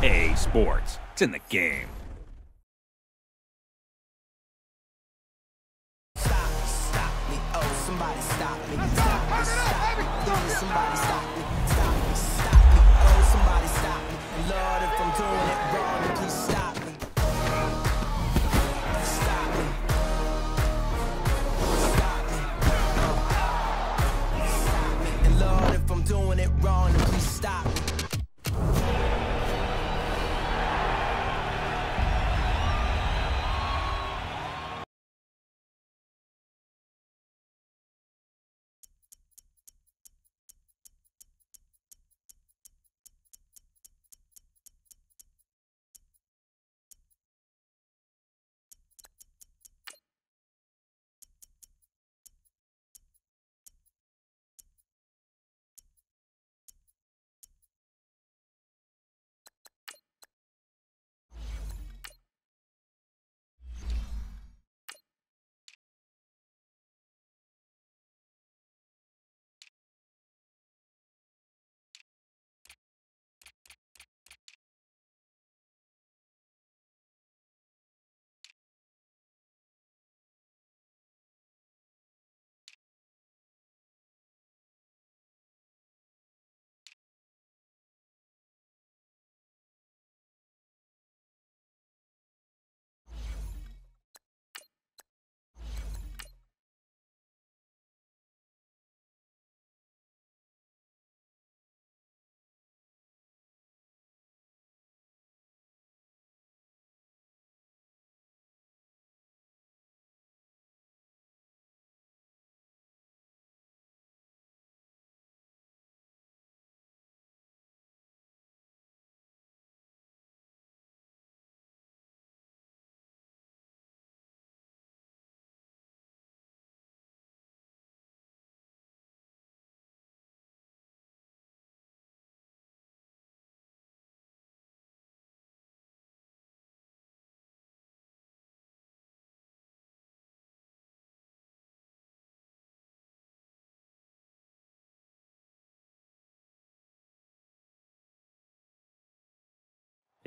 EA Sports. It's in the game. Stop me, oh, somebody stop me. Stop me, stop me. Please, somebody stop me. Stop me, oh, somebody stop me. And Lord, if I'm doing it wrong, then please stop me. Stop me. Stop me. Stop me. And Lord, if I'm doing it wrong, then please stop me.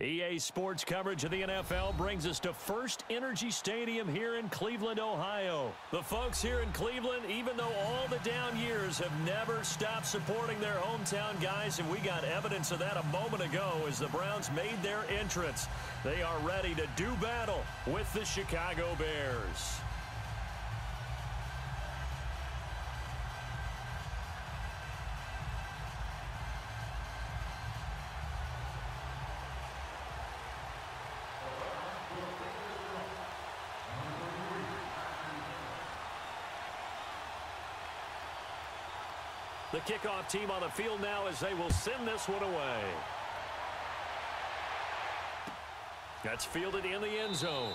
EA Sports coverage of the NFL brings us to First Energy Stadium here in Cleveland, Ohio. The folks here in Cleveland, even though all the down years, have never stopped supporting their hometown guys, and we got evidence of that a moment ago as the Browns made their entrance. They are ready to do battle with the Chicago Bears. The kickoff team on the field now as they will send this one away. That's fielded in the end zone.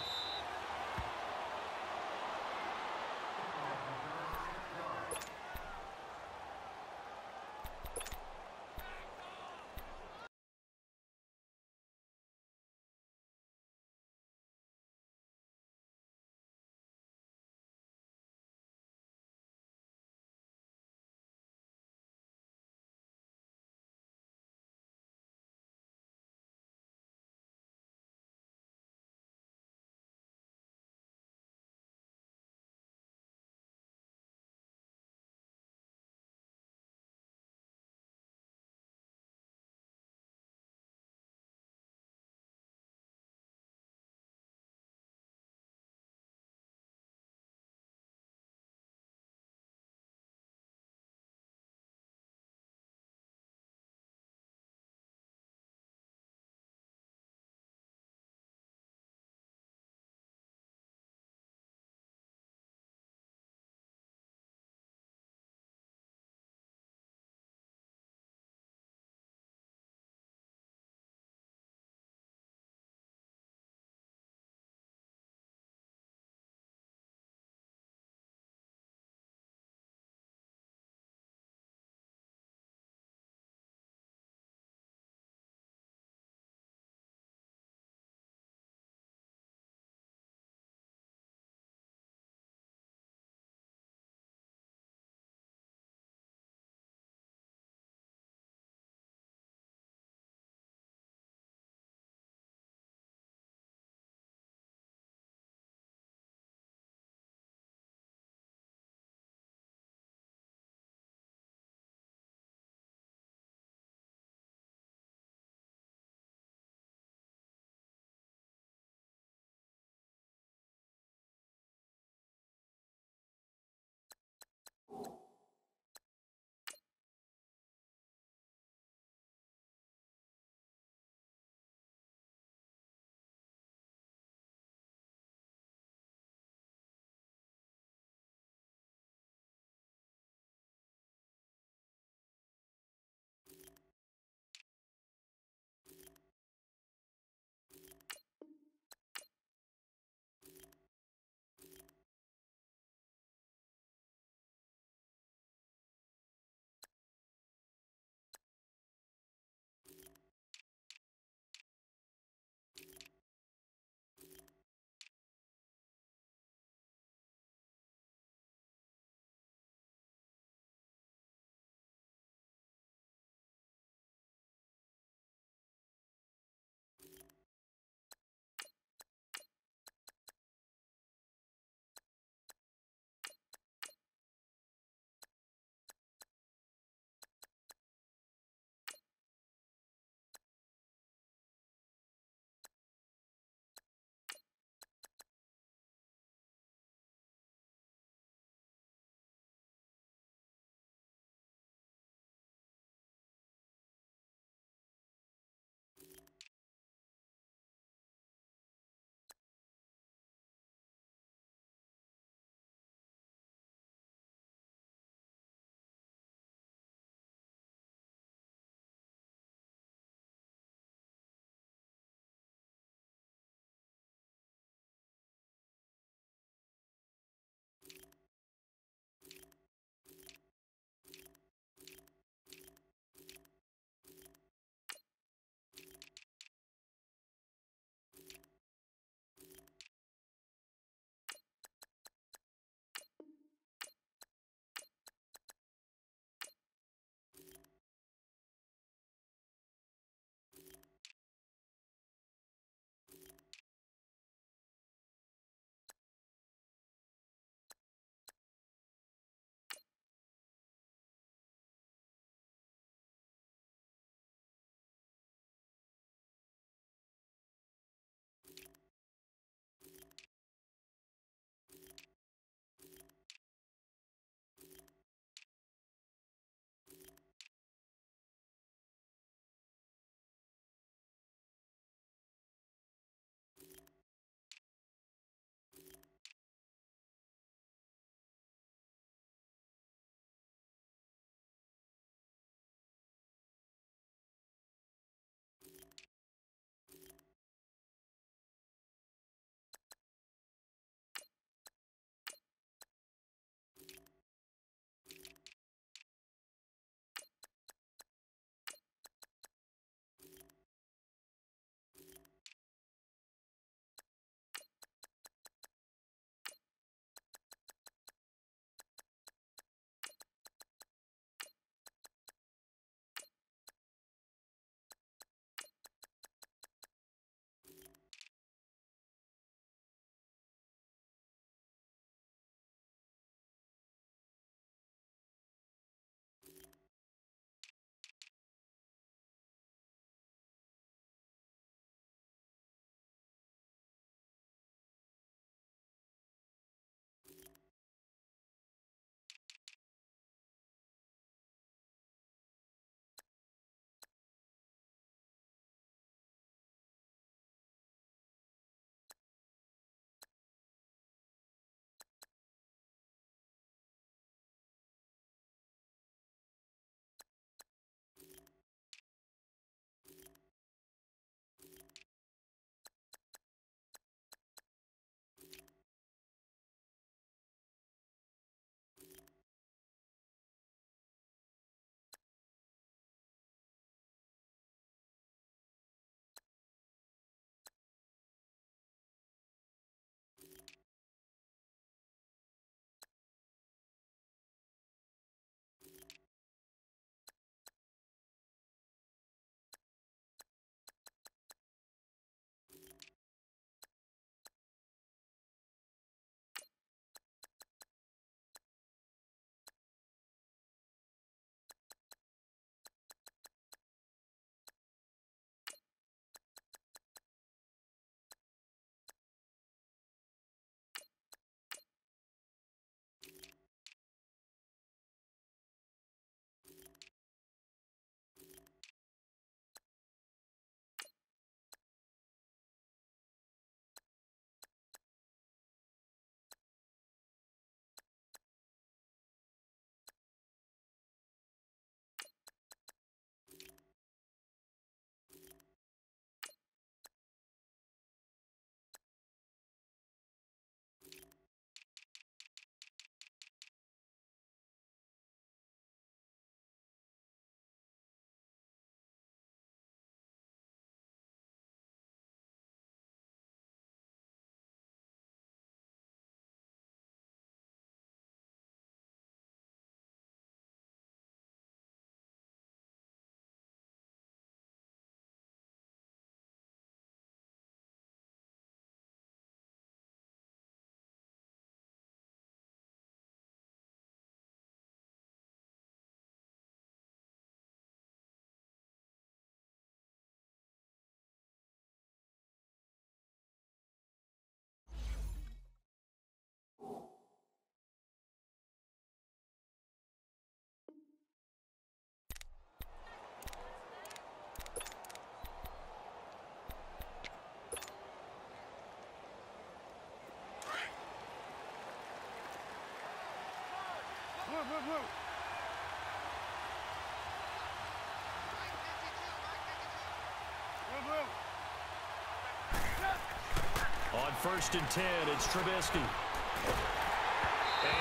first and 10. It's Trubisky.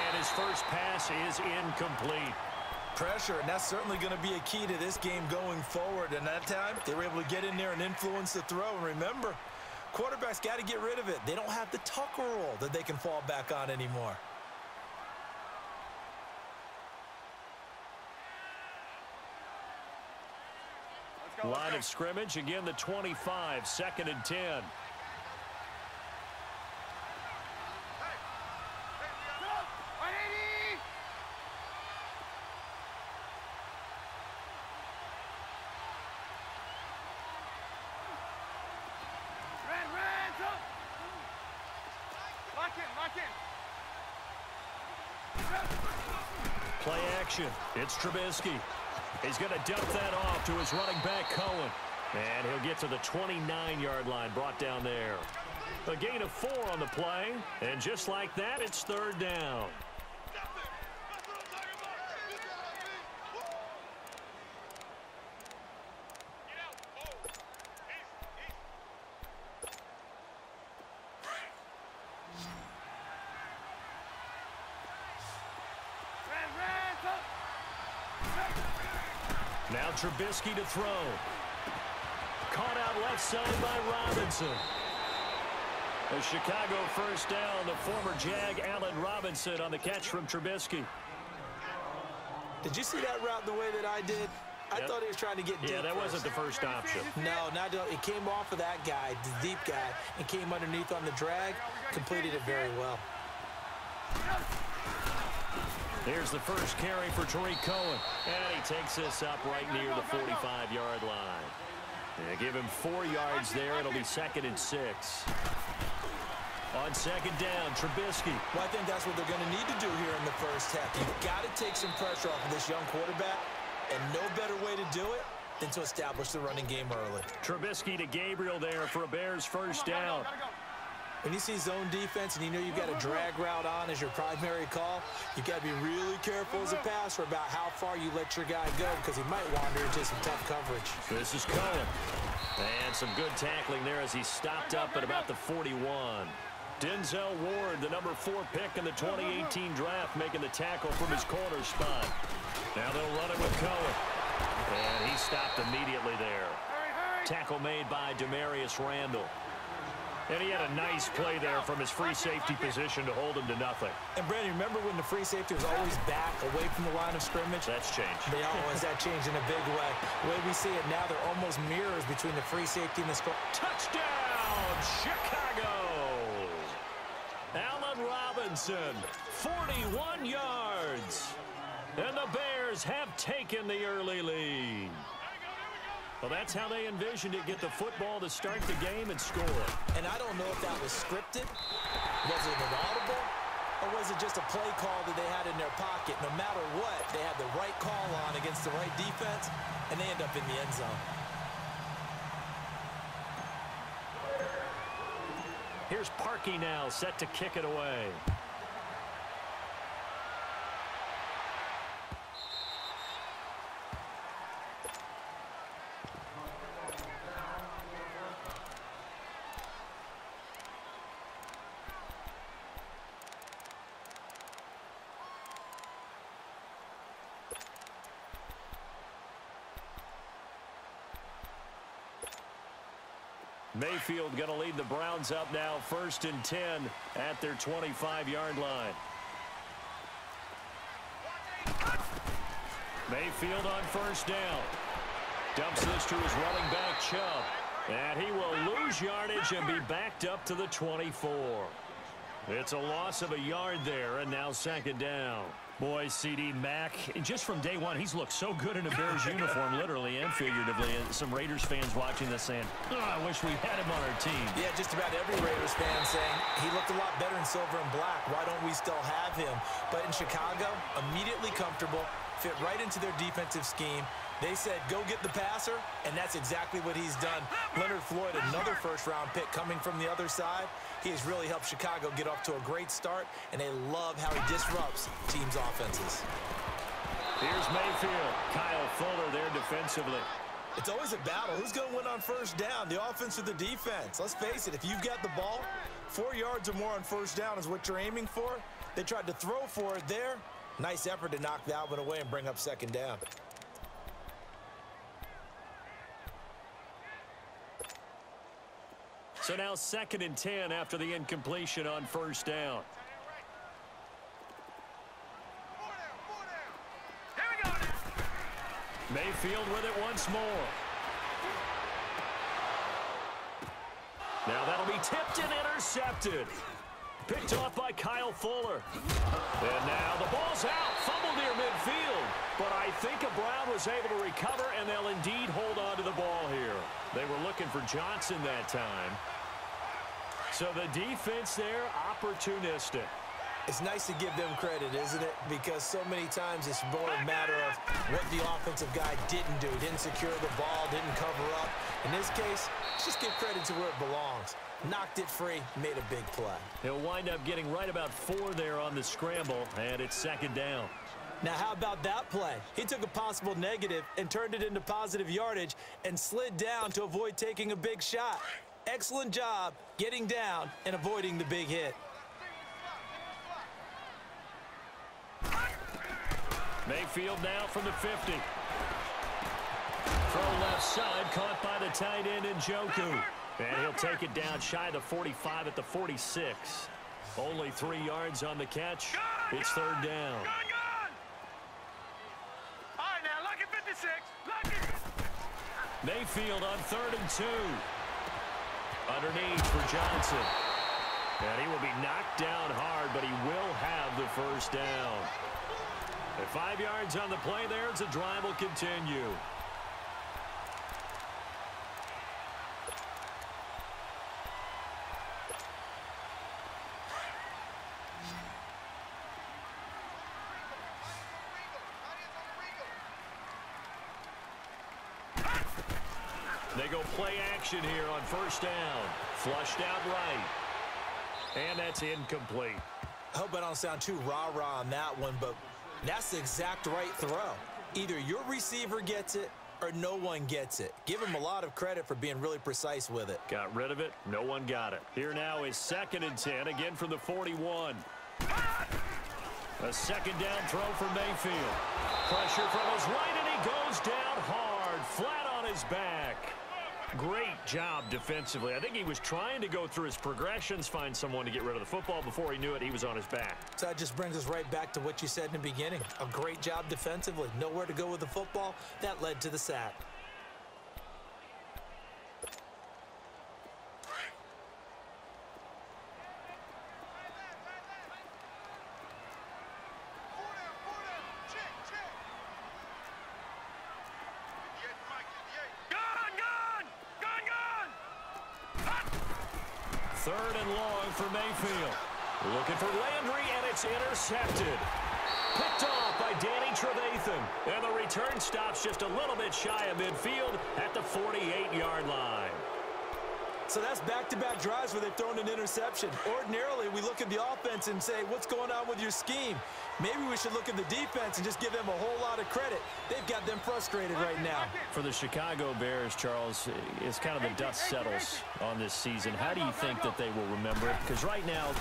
And his first pass is incomplete. Pressure, and that's certainly going to be a key to this game going forward. And that time, they were able to get in there and influence the throw. And remember, quarterbacks got to get rid of it. They don't have the Tucker rule that they can fall back on anymore. Line of scrimmage, again the 25, second and 10. Play action. It's Trubisky. He's going to dump that off to his running back, Cohen. And he'll get to the 29-yard line, brought down there. A gain of 4 on the play. And just like that, it's third down. Now Trubisky to throw. Caught out left side by Robinson. A Chicago first down. The former Jag, Allen Robinson, on the catch from Trubisky. Did you see that route the way that I did? I thought he was trying to get deep. Yeah, that wasn't the first option. No, it came off of that guy, the deep guy, and came underneath on the drag. Completed it very well. Here's the first carry for Tariq Cohen. And he takes this up right near the 45-yard line. They give him 4 yards there. It'll be second and 6. On second down, Trubisky. Well, I think that's what they're going to need to do here in the first half. You've got to take some pressure off of this young quarterback, and no better way to do it than to establish the running game early. Trubisky to Gabriel there for a Bears first down. When you see zone defense and you know you've got a drag route on as your primary call, you've got to be really careful as a passer about how far you let your guy go because he might wander into some tough coverage. This is Cohen. And some good tackling there as he stopped up at about the 41. Denzel Ward, the number 4 pick in the 2018 draft, making the tackle from his corner spot. Now they'll run it with Cohen. And he stopped immediately there. Tackle made by Demarius Randall. And he had a nice play there from his free safety position to hold him to nothing. And, Brandon, remember when the free safety was always back away from the line of scrimmage? That's changed. They always that changed in a big way. The way we see it now, they're almost mirrors between the free safety and the score. Touchdown, Chicago! Allen Robinson, 41 yards. And the Bears have taken the early lead. Well, that's how they envisioned it, get the football to start the game and score. And I don't know if that was scripted, was it an audible, or was it just a play call that they had in their pocket? No matter what, they had the right call on against the right defense, and they end up in the end zone. Here's Parkey now, set to kick it away. Mayfield going to lead the Browns up now, first and 10 at their 25-yard line. Mayfield on first down. Dumps this to his running back, Chubb. And he will lose yardage and be backed up to the 24. It's a loss of a yard there, and now second down. Boy, C.D. Mack, just from day one, he's looked so good in a Bears uniform, literally and figuratively. And some Raiders fans watching this saying, oh, I wish we had him on our team. Yeah, just about every Raiders fan saying, he looked a lot better in silver and black. Why don't we still have him? But in Chicago, immediately comfortable, fit right into their defensive scheme. They said, go get the passer, and that's exactly what he's done. Leonard Floyd, another first-round pick coming from the other side. He has really helped Chicago get off to a great start, and they love how he disrupts teams' offenses. Here's Mayfield. Kyle Fuller there defensively. It's always a battle. Who's going to win on first down, the offense or the defense? Let's face it, if you've got the ball, 4 yards or more on first down is what you're aiming for. They tried to throw for it there. Nice effort to knock that one away and bring up second down. So now 2nd and 10 after the incompletion on first down. Mayfield with it once more. Now that'll be tipped and intercepted. Picked off by Kyle Fuller. And now the ball's out. Fumbled near midfield. But I think Brown was able to recover, and they'll indeed hold on to the ball here. They were looking for Johnson that time. So the defense there, opportunistic. It's nice to give them credit, isn't it? Because so many times it's more a matter of what the offensive guy didn't do. Didn't secure the ball, didn't cover up. In this case, let's just give credit to where it belongs. Knocked it free, made a big play. He'll wind up getting right about 4 there on the scramble, and it's 2nd down. Now, how about that play? He took a possible negative and turned it into positive yardage and slid down to avoid taking a big shot. Excellent job getting down and avoiding the big hit. Mayfield now from the 50. Throw left side, caught by the tight end Njoku. And he'll take it down shy of the 45 at the 46. Only 3 yards on the catch. It's 3rd down. All right, now, look at 56. Look at... Mayfield on 3rd and 2. Underneath for Johnson. And he will be knocked down hard, but he will have the first down. At 5 yards on the play there, as the drive will continue. They go play action here on first down. Flushed out right. And that's incomplete. I hope I don't sound too rah-rah on that one, but that's the exact right throw. Either your receiver gets it or no one gets it. Give him a lot of credit for being really precise with it. Got rid of it. No one got it. Here now is 2nd and 10, again from the 41. A 2nd down throw for Mayfield. Pressure from his right, and he goes down hard, flat on his back. Great job defensively. I think he was trying to go through his progressions, find someone to get rid of the football. Before he knew it, he was on his back. So that just brings us right back to what you said in the beginning. A great job defensively. Nowhere to go with the football. That led to the sack. Third and long for Mayfield. Looking for Landry, and it's intercepted. Picked off by Danny Trevathan. And the return stops just a little bit shy of midfield at the 48-yard line. So that's back-to-back drives where they've thrown an interception. Ordinarily, we look at the offense and say, what's going on with your scheme? Maybe we should look at the defense and just give them a whole lot of credit. They've got them frustrated right now. For the Chicago Bears, Charles, it's kind of the dust settles on this season. How do you think that they will remember it? Because right now,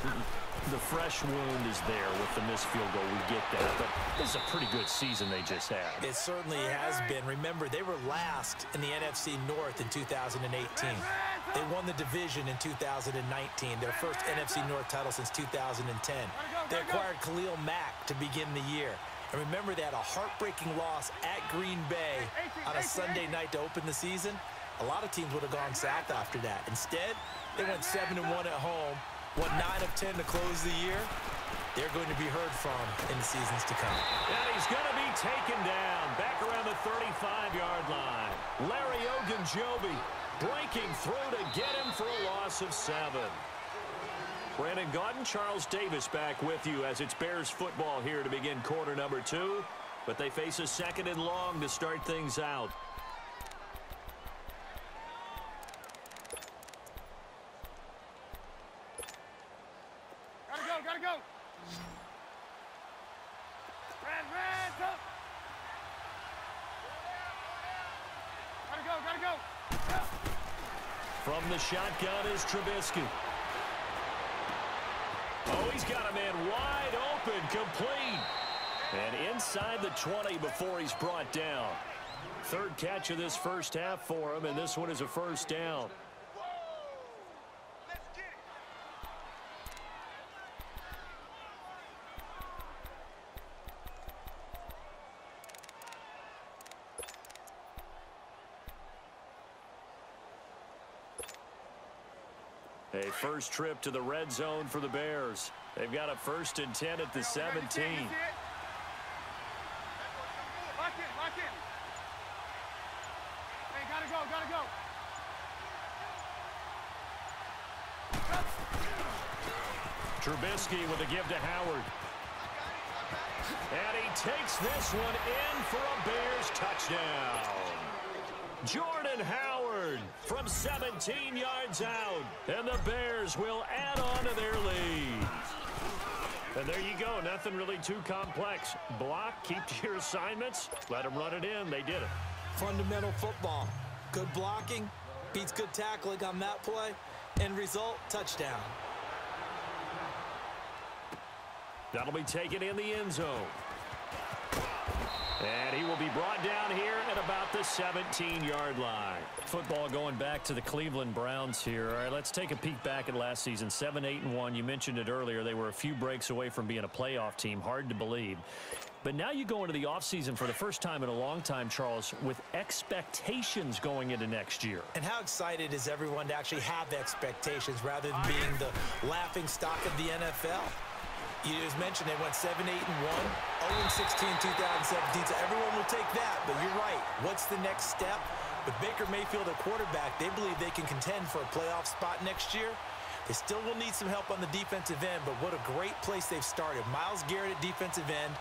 the fresh wound is there with the missed field goal. We get that. But this is a pretty good season they just had. It certainly has been. Remember, they were last in the NFC North in 2018. They won the division in 2019, their first NFC North title since 2010. They acquired Khalil Mack to begin the year. And remember, they had a heartbreaking loss at Green Bay on a Sunday night to open the season. A lot of teams would have gone south after that. Instead, they went 7-1 at home, won 9 of 10 to close the year. They're going to be heard from in the seasons to come. And he's going to be taken down back around the 35-yard line. Larry Ogunjobi breaking through to get him for a loss of 7. Brandon Gaudin, Charles Davis back with you as it's Bears football here to begin quarter number 2. But they face a 2nd and long to start things out. Gotta go. Red, go. Gotta From the shotgun is Trubisky. Oh, he's got a man wide open, complete. And inside the 20 before he's brought down. Third catch of this first half for him, and this one is a first down. A first trip to the red zone for the Bears. They've got a 1st and 10 at the 17. Lock in, lock in. Hey, gotta go, gotta go. Trubisky with a give to Howard. And he takes this one in for a Bears touchdown. Jordan Howard from 17 yards out. And the Bears will add on to their lead. And there you go. Nothing really too complex. Block, keep to your assignments, let them run it in. They did it. Fundamental football. Good blocking beats good tackling on that play. End result, touchdown. That'll be taken in the end zone. And he will be brought down here at about the 17-yard line. Football going back to the Cleveland Browns here. All right, let's take a peek back at last season. 7-8-1. You mentioned it earlier. They were a few breaks away from being a playoff team. Hard to believe. But now you go into the offseason for the first time in a long time, Charles, with expectations going into next year. And how excited is everyone to actually have expectations rather than being the laughing stock of the NFL? You just mentioned they went 7-8-1, 0-16 2017, so everyone will take that. But you're right. What's the next step? With Baker Mayfield at quarterback, they believe they can contend for a playoff spot next year. They still will need some help on the defensive end, but what a great place they've started. Myles Garrett at defensive end,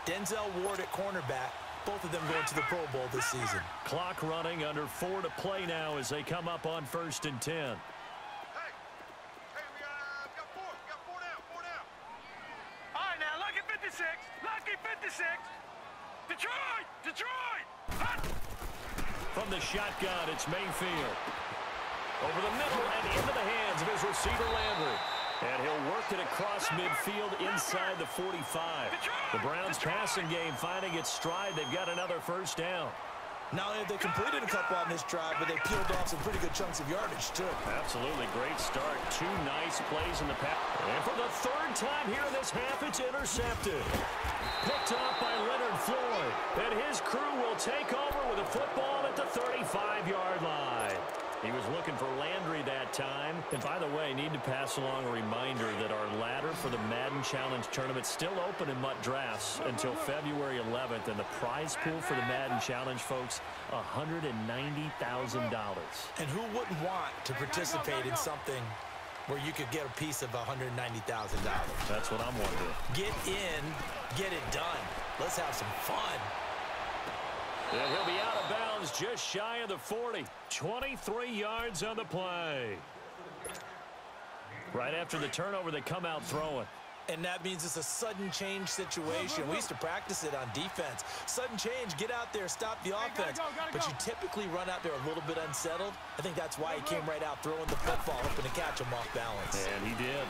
Denzel Ward at cornerback, both of them going to the Pro Bowl this season. Clock running, under 4 to play now as they come up on 1st and 10. Lucky 56. Detroit! Detroit! Hot! From the shotgun, it's Mayfield. Over the middle and into the hands of his receiver, Landry. And he'll work it across midfield inside the 45. The Browns passing game finding its stride. They've got another first down. Not only have they completed a couple on this drive, but they peeled off some pretty good chunks of yardage, too. Absolutely. Great start. 2 nice plays in the pass. And for the 3rd time here in this half, it's intercepted. Picked up by Leonard Floyd. And his crew will take over with a football at the 35-yard line. He was looking for Landry that time. And by the way, need to pass along a reminder that our ladder for the Madden Challenge tournament is still open in MUT Drafts until February 11th. And the prize pool for the Madden Challenge, folks, $190,000. And who wouldn't want to participate in something where you could get a piece of $190,000? That's what I'm wondering. Get in, get it done. Let's have some fun. And he'll be out of bounds just shy of the 40. 23 yards on the play. Right after the turnover, they come out throwing. And that means it's a sudden change situation. We used to practice it on defense. Sudden change, get out there, stop the offense. But you typically run out there a little bit unsettled. I think that's why he came right out throwing the football, hoping to catch him off balance. And he did.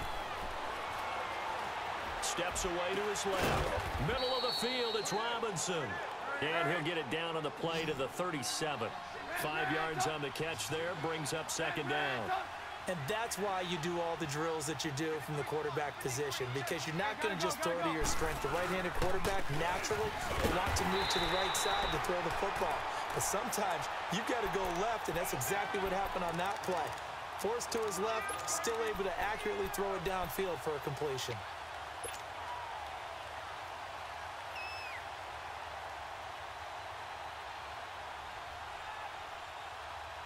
Steps away to his left. Middle of the field, it's Robinson. And he'll get it down on the play to the 37. 5 yards on the catch there, brings up 2nd down. And that's why you do all the drills that you do from the quarterback position, because you're not going to just throw to your strength. The right-handed quarterback naturally will want to move to the right side to throw the football. But sometimes you've got to go left, and that's exactly what happened on that play. Forced to his left, still able to accurately throw it downfield for a completion.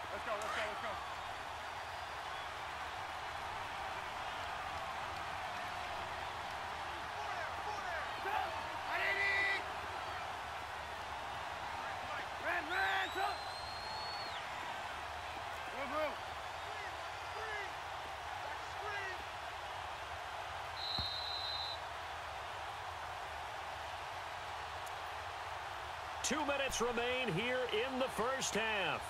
Let's go, let's go, let's go. Move. 2 minutes remain here in the first half.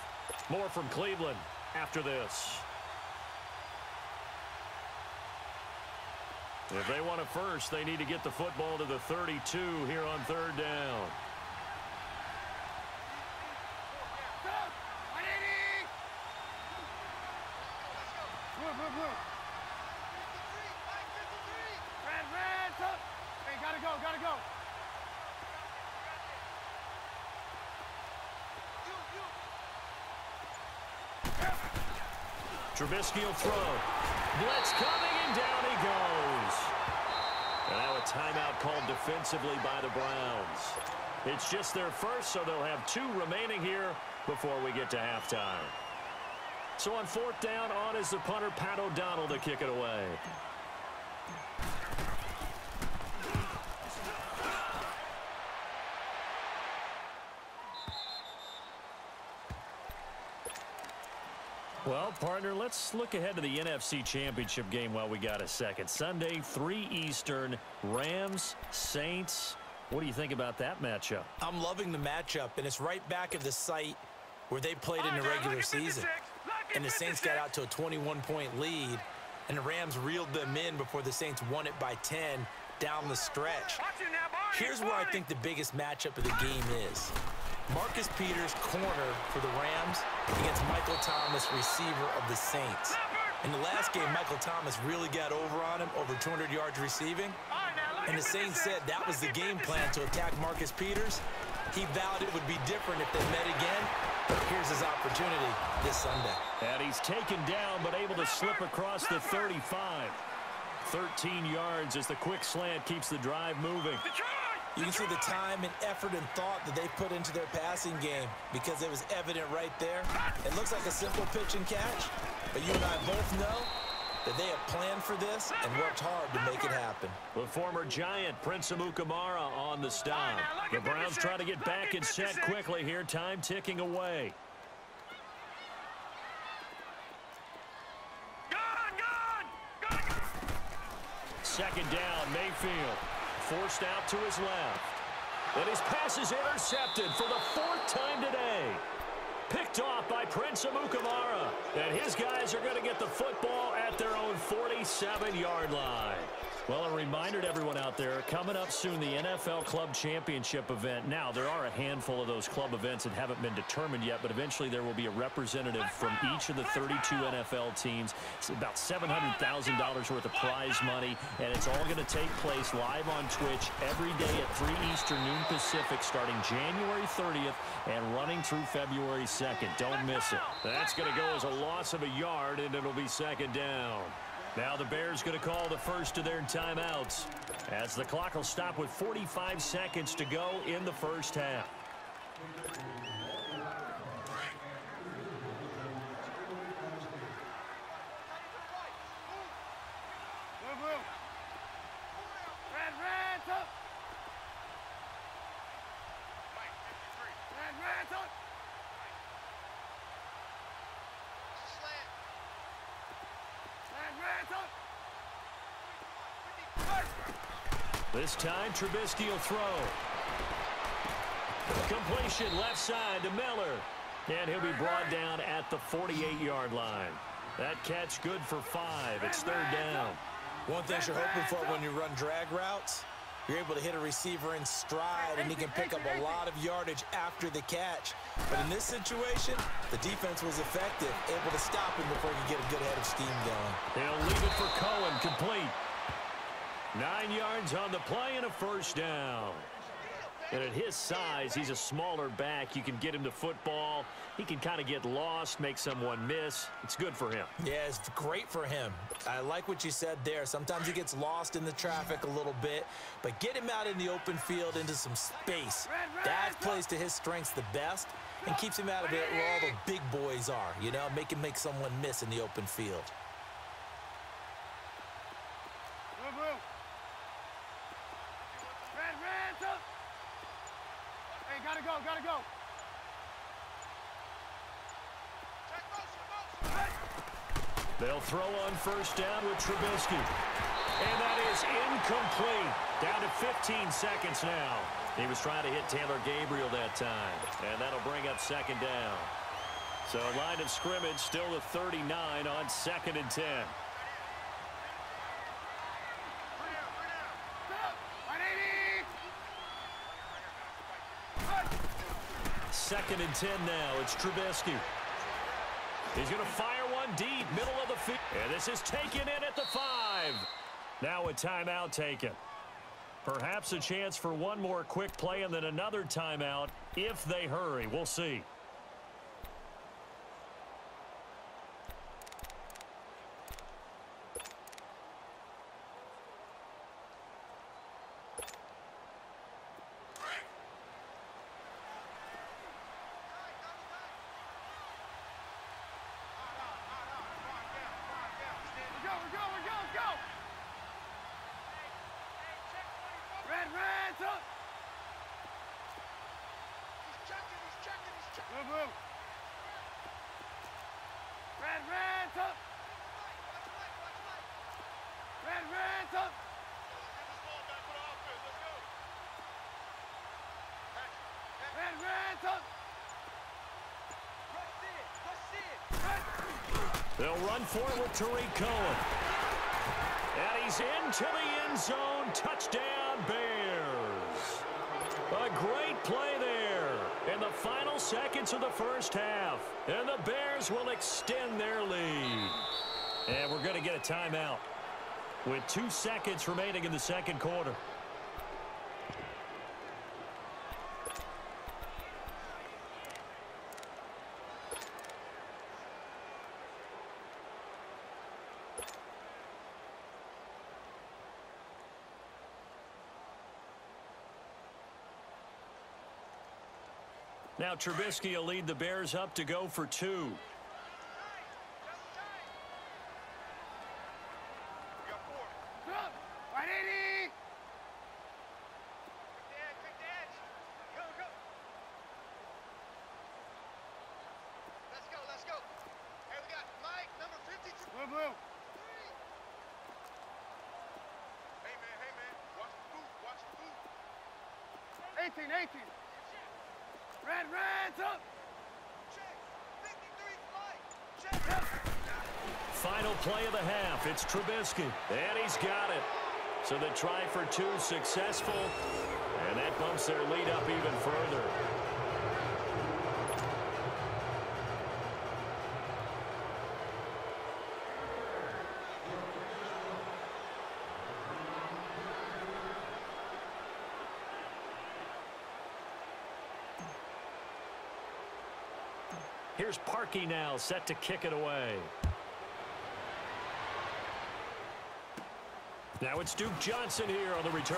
More from Cleveland. after this. If they want a first, they need to get the football to the 32 here on third down. Gotta go. Trubisky will throw. Blitz coming, and down he goes. And now a timeout called defensively by the Browns. It's just their first, so they'll have 2 remaining here before we get to halftime. So on fourth down, on is the punter, Pat O'Donnell, to kick it away. Well, partner, let's look ahead to the NFC Championship game while we got a second. Sunday, 3 Eastern, Rams, Saints. What do you think about that matchup? I'm loving the matchup, and it's right back at the site where they played in the regular season. And the Saints got out to a 21-point lead, and the Rams reeled them in before the Saints won it by 10 down the stretch. Here's where I think the biggest matchup of the game is. Marcus Peters, corner for the Rams, against Michael Thomas, receiver of the Saints. In the last game, Michael Thomas really got over on him, over 200 yards receiving. And the Saints said that was the game plan, to attack Marcus Peters. He vowed it would be different if they met again. But here's his opportunity this Sunday. And he's taken down, but able to slip across the 35. 13 yards as the quick slant keeps the drive moving. You can see the time and effort and thought that they put into their passing game, because it was evident right there. It looks like a simple pitch and catch, but you and I both know that they have planned for this and worked hard to make it happen. The former Giant, Prince Amukamara, on the stop. The Browns try to get back and set quickly here, time ticking away. Second down, Mayfield. Forced out to his left. And his pass is intercepted for the 4th time today. Picked off by Prince Amukamara. And his guys are going to get the football at their own 47-yard line. Well, a reminder to everyone out there, coming up soon, the NFL Club Championship event. Now, there are a handful of those club events that haven't been determined yet, but eventually there will be a representative from each of the 32 NFL teams. It's about $700,000 worth of prize money, and it's all going to take place live on Twitch every day at 3 Eastern, noon Pacific, starting January 30th and running through February 2nd. Don't miss it. That's going to go as a loss of a yard, and it'll be second down. Now the Bears going to call the first of their timeouts, as the clock will stop with 45 seconds to go in the first half. This time, Trubisky will throw. Completion left side to Miller. And he'll be brought down at the 48-yard line. That catch good for 5. It's third down. One thing you're hoping for when you run drag routes, you're able to hit a receiver in stride, and he can pick up a lot of yardage after the catch. But in this situation, the defense was effective, able to stop him before he could get a good head of steam going. They'll leave it for Cohen, complete. 9 yards on the play and a first down. And at his size, he's a smaller back. You can get him to football. He can kind of get lost, make someone miss. It's good for him. Yeah, it's great for him. I like what you said there. Sometimes he gets lost in the traffic a little bit, but get him out in the open field into some space. That plays to his strengths the best and keeps him out of it where all the big boys are, you know, make him make someone miss in the open field. Gotta go. They'll throw on first down with Trubisky. And that is incomplete. Down to 15 seconds now. He was trying to hit Taylor Gabriel that time. And that'll bring up second down. So line of scrimmage still the 39 on 2nd and 10. Second and 10 now. It's Trubisky. He's going to fire one deep, middle of the field. And this is taken in at the 5. Now a timeout taken. Perhaps a chance for one more quick play and then another timeout if they hurry. We'll see. They'll run for it with Tariq Cohen. And he's into the end zone. Touchdown, Bears. A great play there in the final seconds of the first half. And the Bears will extend their lead. And we're going to get a timeout with 2 seconds remaining in the second quarter. Now Trubisky will lead the Bears up to go for 2. Final play of the half. It's Trubisky. And he's got it. So the try for 2 successful. And that bumps their lead up even further. Here's Parkey now, set to kick it away. Now it's Duke Johnson here on the return.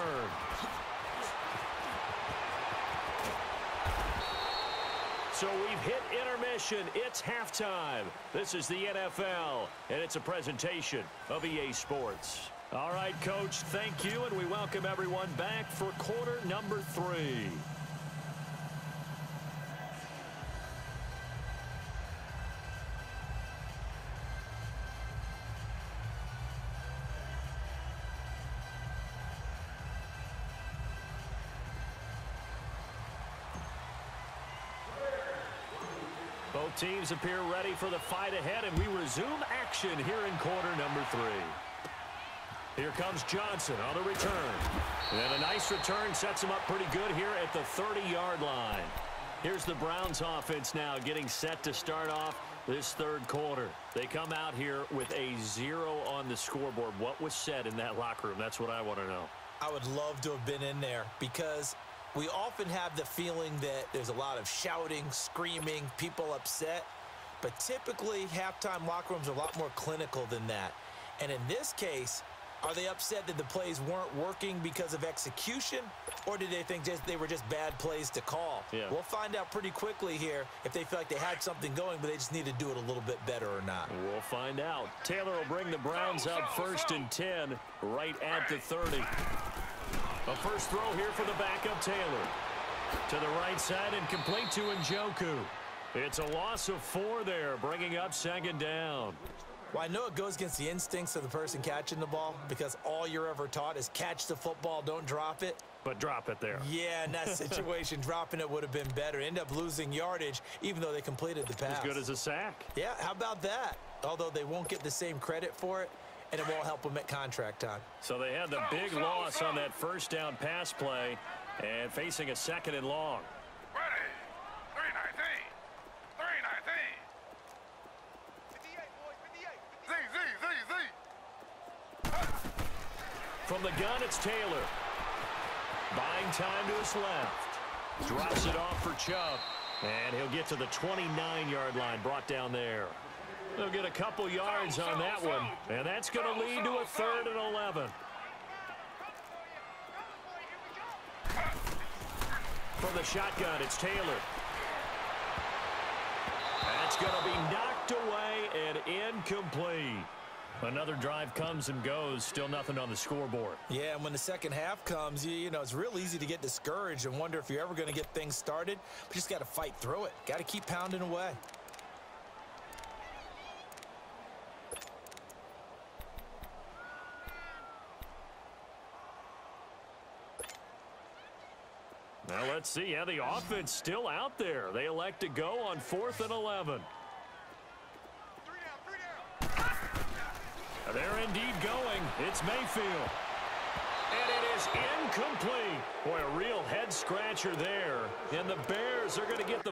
So we've hit intermission. It's halftime. This is the NFL, and it's a presentation of EA Sports. All right, Coach, thank you, and we welcome everyone back for quarter number 3. Both teams appear ready for the fight ahead, and we resume action here in quarter number 3. Here comes Johnson on the return. And a nice return sets him up pretty good here at the 30-yard line. Here's the Browns offense now getting set to start off this third quarter. They come out here with a 0 on the scoreboard. What was said in that locker room? That's what I want to know. I would love to have been in there because we often have the feeling that there's a lot of shouting, screaming, people upset. But typically, halftime locker rooms are a lot more clinical than that. And in this case, are they upset that the plays weren't working because of execution? Or did they think they were just bad plays to call? Yeah. We'll find out pretty quickly here if they feel like they had something going, but they just need to do it a little bit better or not. We'll find out. Taylor will bring the Browns up 1st and 10 right at the 30. A first throw here for the backup Taylor. To the right side and complete to Njoku. It's a loss of 4 there, bringing up 2nd down. Well, I know it goes against the instincts of the person catching the ball because all you're ever taught is catch the football, don't drop it. But drop it there. Yeah, in that situation, dropping it would have been better. End up losing yardage, even though they completed the pass. As good as a sack. Yeah, how about that? Although they won't get the same credit for it, and it won't help them at contract time. So they had the big loss on that first down pass play and facing a 2nd and long. Ready. 319. 319. 58, boys. 58. Z. From the gun, it's Taylor. Buying time to his left. Drops it off for Chubb. And he'll get to the 29-yard line, brought down there. They'll get a couple yards on that one. And that's going to lead to a 3rd and 11. From the shotgun, it's Taylor. That's going to be knocked away and incomplete. Another drive comes and goes, still nothing on the scoreboard. Yeah, and when the second half comes, you know, it's real easy to get discouraged and wonder if you're ever going to get things started. But you just got to fight through it. Got to keep pounding away. Now let's see how the offense still out there. They elect to go on 4th and 11. They're indeed going. It's Mayfield. And it is incomplete. Boy, a real head-scratcher there. And the Bears are going to get the